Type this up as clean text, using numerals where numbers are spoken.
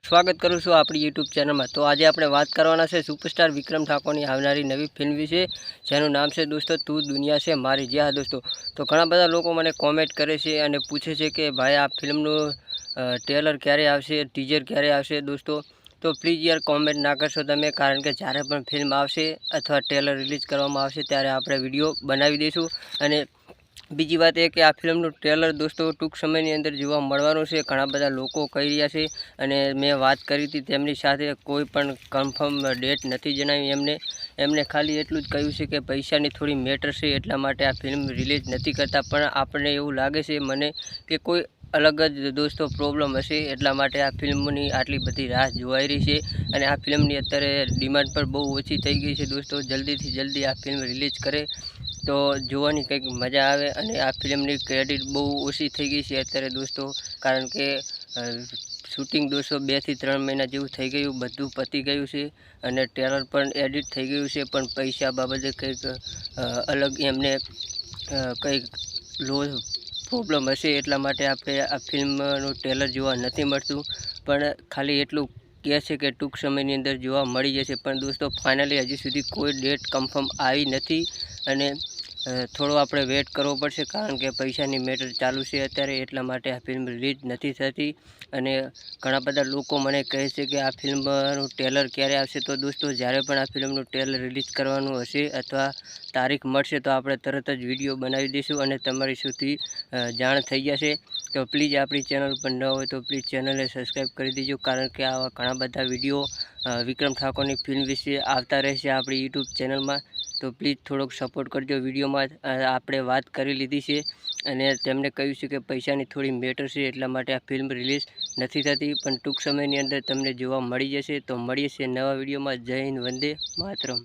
સ્વાગત કરું છું આપણી યુટ્યુબ ચેનલમાં। તો આજે આપણે વાત કરવાના છે સુપરસ્ટાર વિક્રમ ઠાકોરની આવનારી નવી ફિલ્મ વિશે, જેનું નામ છે દોસ્તો તું દુનિયા છે મારી। જી હા દોસ્તો, તો ઘણા બધા લોકો મને કોમેન્ટ કરે છે અને પૂછે છે કે ભાઈ આ ફિલ્મનું ટ્રેલર ક્યારે આવશે, ટીઝર ક્યારે આવશે દોસ્તો। તો પ્લીઝ યાર કોમેન્ટ ના કરશો તમે, કારણ કે જ્યારે પણ ફિલ્મ આવશે અથવા ટ્રેલર રિલીઝ કરવામાં આવશે ત્યારે આપણે વિડીયો બનાવી દઈશું। અને બીજી વાત એ કે આ ફિલ્મનું ટ્રેલર દોસ્તો ટૂંક સમયની અંદર જોવા મળવાનું છે, ઘણા બધા લોકો કહી રહ્યા છે। અને મેં વાત કરી હતી તેમની સાથે, કોઈ પણ કન્ફર્મ ડેટ નથી જણાવી એમને ખાલી એટલું જ કહ્યું છે કે પૈસાની થોડી મેટર છે, એટલા માટે આ ફિલ્મ રિલીઝ નથી કરતા। પણ આપણને એવું લાગે છે મને કે કોઈ અલગ જ દોસ્તો પ્રોબ્લેમ હશે, એટલા માટે આ ફિલ્મની આટલી બધી રાહ જોવાઈ રહી છે। અને આ ફિલ્મની અત્યારે ડિમાન્ડ પણ બહુ ઓછી થઈ ગઈ છે દોસ્તો। જલ્દીથી જલ્દી આ ફિલ્મ રિલીઝ કરે તો જોવાની કંઈક મજા આવે। અને આ ફિલ્મની ક્રેડિટ બહુ ઓછી થઈ ગઈ છે અત્યારે દોસ્તો, કારણ કે શૂટિંગ દોસ્તો 2 થી 3 મહિના જેવું થઈ ગયું, બધું પતી ગયું છે અને ટ્રેલર પણ એડિટ થઈ ગયું છે। પણ પૈસા બાબતે કંઈક અલગ એમને કંઈક લો પ્રોબ્લેમ હશે, એટલા માટે આપણે આ ફિલ્મનું ટ્રેલર જોવા નથી મળતું। પણ ખાલી એટલું કહે છે કે ટૂંક સમયની અંદર જોવા મળી જશે, પણ દોસ્તો ફાઇનલી હજી સુધી કોઈ ડેટ કન્ફર્મ આવી નથી। અને થોડો આપણે વેટ કરવો પડશે, કારણ કે પૈસાની મેટર ચાલુ છે અત્યારે, એટલા માટે આ ફિલ્મ રિલીઝ નથી થતી। અને ઘણા બધા લોકો મને કહે છે કે આ ફિલ્મનું ટ્રેલર ક્યારે આવશે। તો દોસ્તો જ્યારે પણ આ ફિલ્મનું ટ્રેલર રિલીઝ કરવાનું હશે અથવા તારીખ મળશે તો આપણે તરત જ વિડીયો બનાવી દઈશું અને તમારી સુધી જાણ થઈ જશે। તો પ્લીઝ આપણી ચેનલ પર ન હોય તો પ્લીઝ ચેનલને સબસ્ક્રાઈબ કરી દેજો, કારણ કે આવા ઘણા બધા વિડીયો વિક્રમ ઠાકોરની ફિલ્મ વિશે આવતા રહેશે આપણી યુટ્યુબ ચેનલમાં। તો પ્લીઝ થોડોક સપોર્ટ કરજો। વિડીયોમાં આપણે વાત કરી લીધી છે અને તેમને કહ્યું છે કે પૈસાની થોડી મેટર છે, એટલા માટે આ ફિલ્મ રિલીઝ નથી થતી। પણ ટૂંક સમયની અંદર તમને જોવા મળી જશે। તો મળીએ છીએ નવા વિડીયોમાં। જય હિન્દ, વંદે માતરમ।